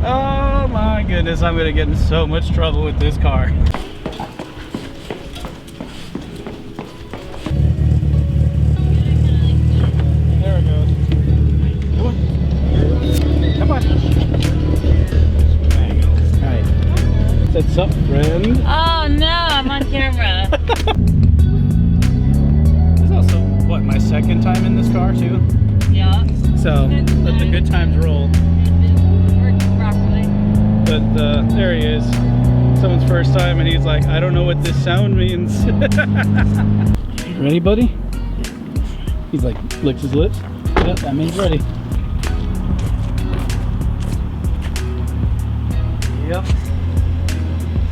Oh my goodness, I'm gonna get in so much trouble with this car. There it goes. Come on. There you go. Alright. What's up, friend? Oh no, I'm on camera. This is also, what, my second time in this car too? Yeah. So, let the good times roll. Working properly. But there he is. Someone's first time and he's like, I don't know what this sound means. Ready, buddy? He's like, licks his lips. Yep, that means ready. Yep.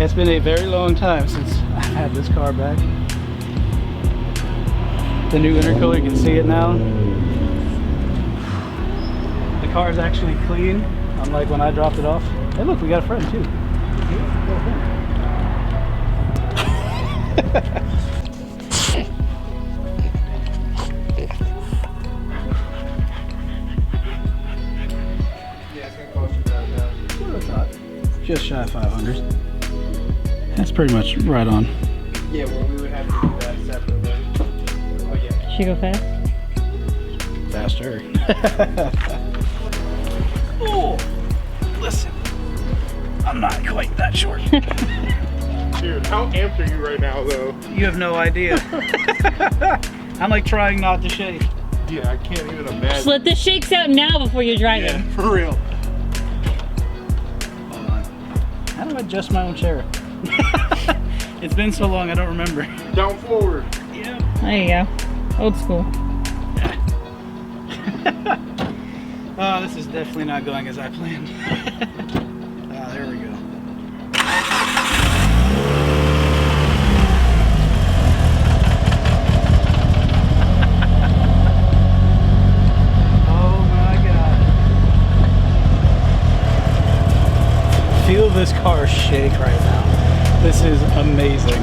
It's been a very long time since I've had this car back. The new intercooler, you can see it now. The car is actually clean, unlike when I dropped it off. Hey look, we got a friend too. Just shy of 500. That's pretty much right on. Yeah, well, we would have to do that separately. Oh, yeah. Should we go fast? Faster. Oh, listen, I'm not quite that short. Dude, how amped are you right now, though? You have no idea. I'm like trying not to shake. Yeah, I can't even imagine. Just let the shakes out now before you're driving. Yeah, for real. Hold on. How do I adjust my own chair? It's been so long, I don't remember. Down forward. Yeah. There you go. Old school. Oh, this is definitely not going as I planned. Ah, there we go. Oh my God. Feel this car shake right now. This is amazing.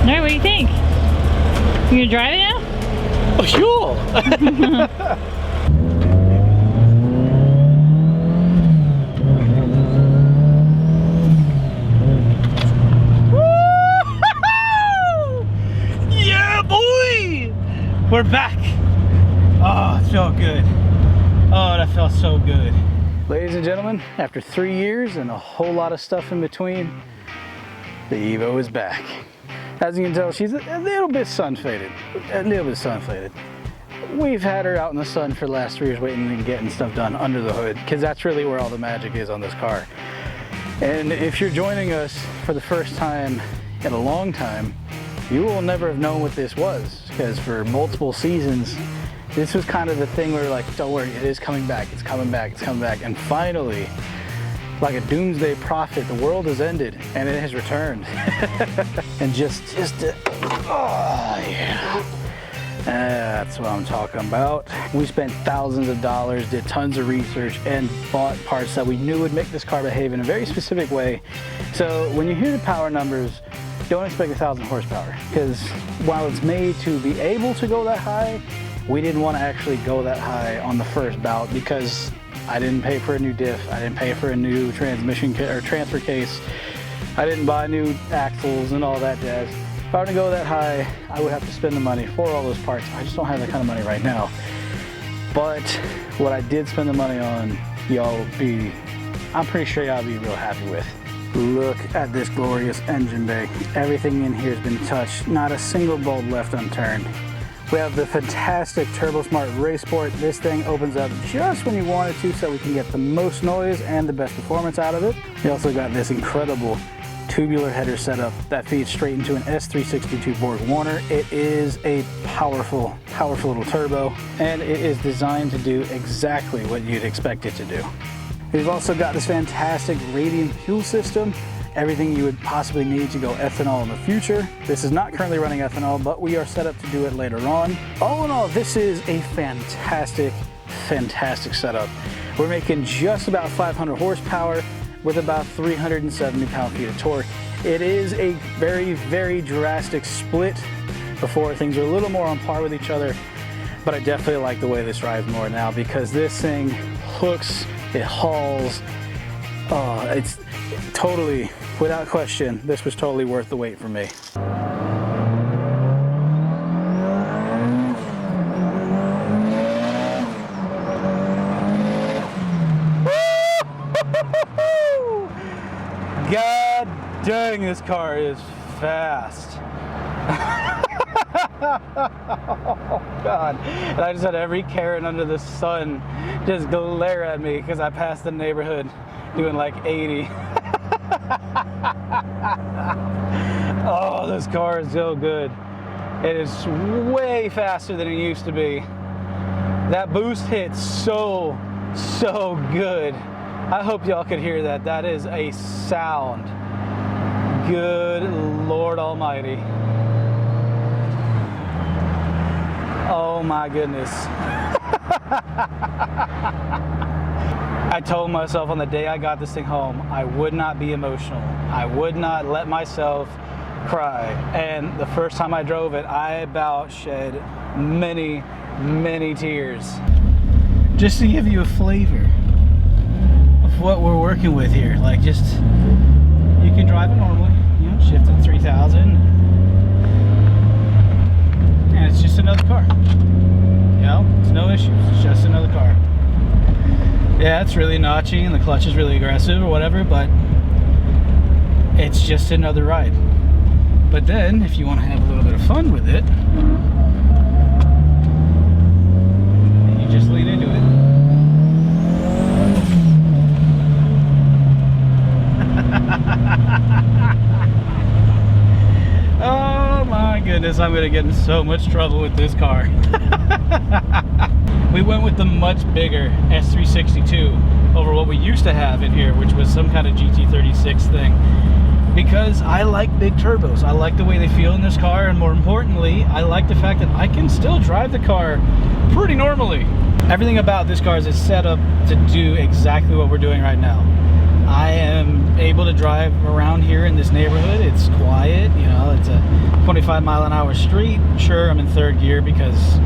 Alright, what do you think? You gonna drive it now? Oh, sure. Yeah, boy! We're back. Oh, it felt good. Oh, that felt so good. Ladies and gentlemen, after 3 years and a whole lot of stuff in between, the Evo is back. As you can tell, she's a little bit sun-faded. A little bit sun-faded. We've had her out in the sun for the last 3 years waiting and getting stuff done under the hood, because that's really where all the magic is on this car. And if you're joining us for the first time in a long time, you will never have known what this was, because for multiple seasons, this was kind of the thing where we're like, don't worry, it is coming back, it's coming back, it's coming back. And finally, like a doomsday prophet, the world has ended and it has returned. And oh yeah. That's what I'm talking about. We spent thousands of dollars, did tons of research, and bought parts that we knew would make this car behave in a very specific way. So when you hear the power numbers, don't expect 1,000 horsepower, because while it's made to be able to go that high, we didn't want to actually go that high on the first bout, because I didn't pay for a new diff, I didn't pay for a new transmission or transfer case, I didn't buy new axles and all that jazz. If I were to go that high, I would have to spend the money for all those parts. I just don't have that kind of money right now. But what I did spend the money on, I'm pretty sure y'all be real happy with. Look at this glorious engine bay. Everything in here has been touched, not a single bolt left unturned. We have the fantastic TurboSmart Race Sport. This thing opens up just when you want it to, so we can get the most noise and the best performance out of it. We also got this incredible tubular header setup that feeds straight into an S362 Borg Warner. It is a powerful little turbo, and it is designed to do exactly what you'd expect it to do. We've also got this fantastic radiant fuel system, everything you would possibly need to go ethanol in the future. This is not currently running ethanol, but we are set up to do it later on. All in all, this is a fantastic setup. We're making just about 500 horsepower. with about 370 pound-feet of torque. It is a very, very drastic split. Before, things are a little more on par with each other, but I definitely like the way this drives more now because this thing hooks, it hauls. It's totally, without question, this was totally worth the wait for me. God dang, this car is fast. Oh God. And I just had every Karen under the sun just glare at me because I passed the neighborhood doing like 80. Oh, this car is so good. It is way faster than it used to be. That boost hits so good. I hope y'all could hear that. That is a sound. Good Lord Almighty. Oh my goodness. I told myself on the day I got this thing home, I would not be emotional. I would not let myself cry. And the first time I drove it, I about shed many, many tears. Just to give you a flavor of what we're working with here. Like, just, you can drive it normally, you know, shift to 3000. And it's just another car. You know, it's no issues, it's just another car. Yeah, it's really notchy and the clutch is really aggressive or whatever, but it's just another ride. But then, if you want to have a little bit of fun with it, you just lean into it. Oh my goodness, I'm going to get in so much trouble with this car. We went with the much bigger S362 over what we used to have in here, which was some kind of GT36 thing. Because I like big turbos. I like the way they feel in this car, and more importantly, I like the fact that I can still drive the car pretty normally. Everything about this car is set up to do exactly what we're doing right now. I am able to drive around here in this neighborhood. It's quiet, you know, it's a 25-mile-an-hour street. Sure, I'm in third gear because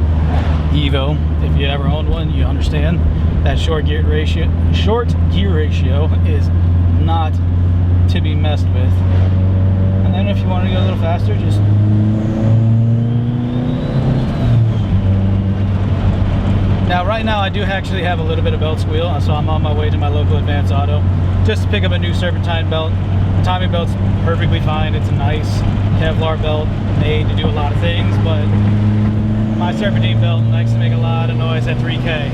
Evo, if you ever owned one, you understand that short gear ratio is not to be messed with. And then if you want to go a little faster, just now right now I do actually have a little bit of belt squeal, so I'm on my way to my local Advance Auto just to pick up a new serpentine belt. The timing belt's perfectly fine. It's a nice Kevlar belt made to do a lot of things, but my serpentine belt likes to make a lot of noise at 3K.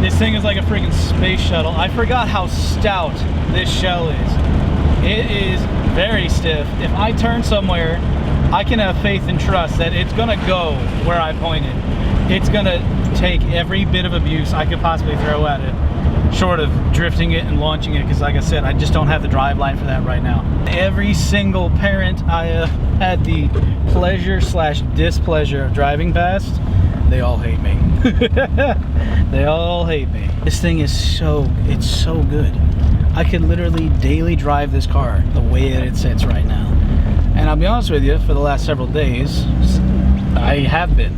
This thing is like a freaking space shuttle. I forgot how stout this shell is. It is very stiff. If I turn somewhere, I can have faith and trust that it's gonna go where I point it. It's gonna take every bit of abuse I could possibly throw at it, short of drifting it and launching it, because like I said, I just don't have the drive line for that right now. Every single parent I have had the pleasure / displeasure of driving past, they all hate me. They all hate me. This thing is it's so good. I could literally daily drive this car the way that it sits right now. And I'll be honest with you, for the last several days, I have been.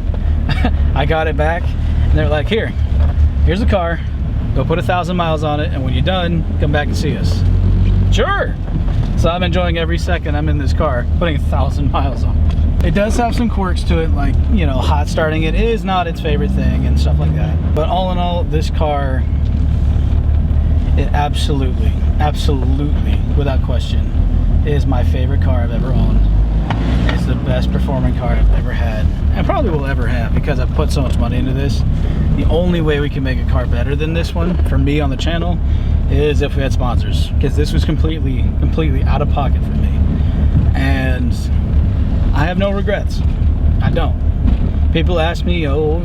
I got it back, and they're like, here's the car, go put 1,000 miles on it, and when you're done, come back and see us. Sure! So I'm enjoying every second I'm in this car, putting 1,000 miles on it. It does have some quirks to it, like, you know, hot starting it is not its favorite thing and stuff like that. But all in all, this car, it absolutely, without question, is my favorite car I've ever owned. It's the best performing car I've ever had, and probably will ever have, because I've put so much money into this. The only way we can make a car better than this one, for me on the channel, is if we had sponsors, because this was completely out of pocket for me. And I have no regrets. I don't. People ask me, oh,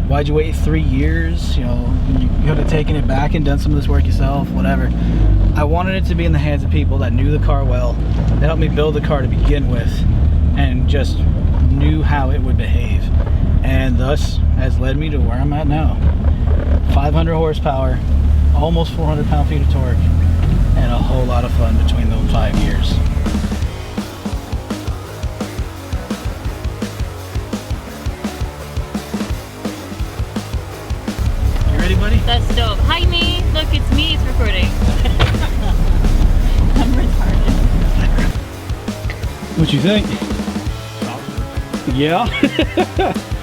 why'd you wait 3 years? You know, you could have taken it back and done some of this work yourself, whatever. I wanted it to be in the hands of people that knew the car well, that helped me build the car to begin with, and just knew how it would behave. And thus has led me to where I'm at now. 500 horsepower, almost 400 pound-feet of torque, and a whole lot of fun between those 5 years. You ready, buddy? That's dope. Hi, me. Look, it's me. It's recording. I'm retarded. What you think? Yeah.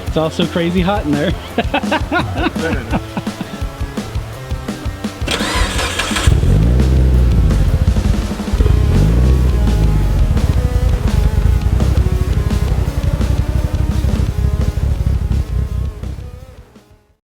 It's also crazy hot in there.